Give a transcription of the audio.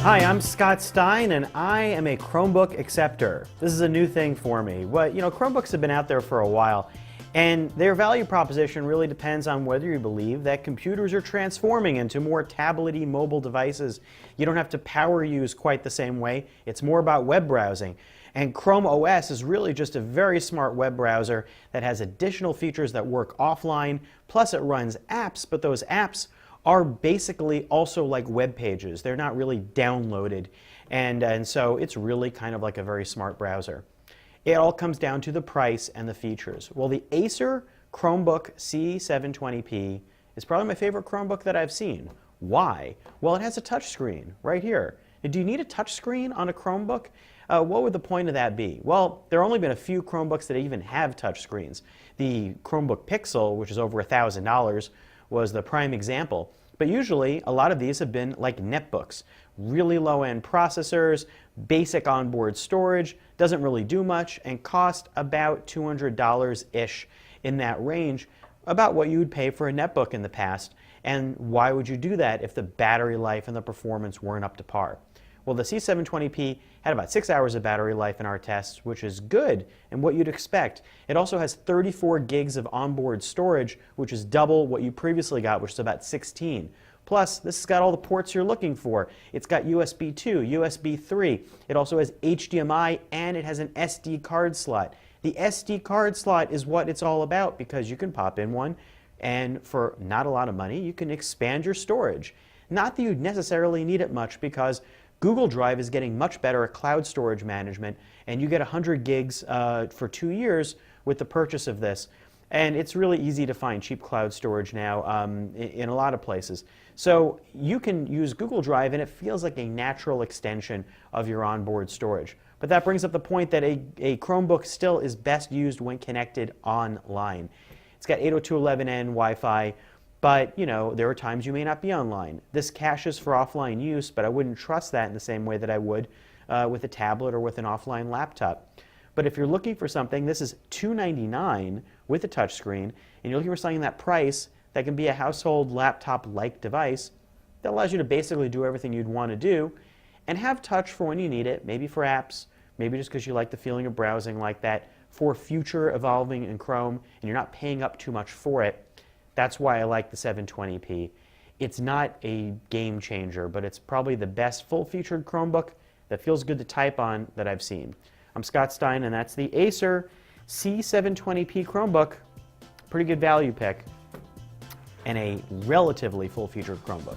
Hi, I'm Scott Stein, and I am a Chromebook acceptor. This is a new thing for me. But, Chromebooks have been out there for a while, and their value proposition really depends on whether you believe that computers are transforming into more tablet-y mobile devices. You don't have to power use quite the same way. It's more about web browsing. And Chrome OS is really just a very smart web browser that has additional features that work offline, plus it runs apps, but those apps are basically also like web pages. They're not really downloaded, and so it's really kind of like a very smart browser. It all comes down to the price and the features. Well, the Acer Chromebook C720P is probably my favorite Chromebook that I've seen. Why? Well, it has a touchscreen right here. Do you need a touchscreen on a Chromebook? What would the point of that be? Well, there have only been a few Chromebooks that even have touchscreens. The Chromebook Pixel, which is over $1,000, was the prime example. But usually, a lot of these have been like netbooks. Really low-end processors, basic onboard storage, doesn't really do much, and cost about $200-ish in that range, about what you would pay for a netbook in the past. And why would you do that if the battery life and the performance weren't up to par? Well, the C720P had about 6 hours of battery life in our tests, which is good and what you'd expect. It also has 34 gigs of onboard storage, which is double what you previously got, which is about 16. Plus, this has got all the ports you're looking for. It's got USB 2, USB 3. It also has HDMI, and it has an SD card slot. The SD card slot is what it's all about because you can pop in one, and for not a lot of money, you can expand your storage. Not that you'd necessarily need it much because Google Drive is getting much better at cloud storage management, and you get 100 gigs for 2 years with the purchase of this. And it's really easy to find cheap cloud storage now in a lot of places. So you can use Google Drive, and it feels like a natural extension of your onboard storage. But that brings up the point that a Chromebook still is best used when connected online. It's got 802.11n Wi-Fi. But, there are times you may not be online. This caches for offline use, but I wouldn't trust that in the same way that I would with a tablet or with an offline laptop. But if you're looking for something, this is $299 with a touchscreen, and you're looking for something that price that can be a household laptop-like device that allows you to basically do everything you'd want to do and have touch for when you need it, maybe for apps, maybe just because you like the feeling of browsing like that, for future evolving in Chrome, and you're not paying up too much for it. That's why I like the 720p. It's not a game changer, but it's probably the best full-featured Chromebook that feels good to type on that I've seen. I'm Scott Stein, and that's the Acer C720p Chromebook. Pretty good value pick, and a relatively full-featured Chromebook.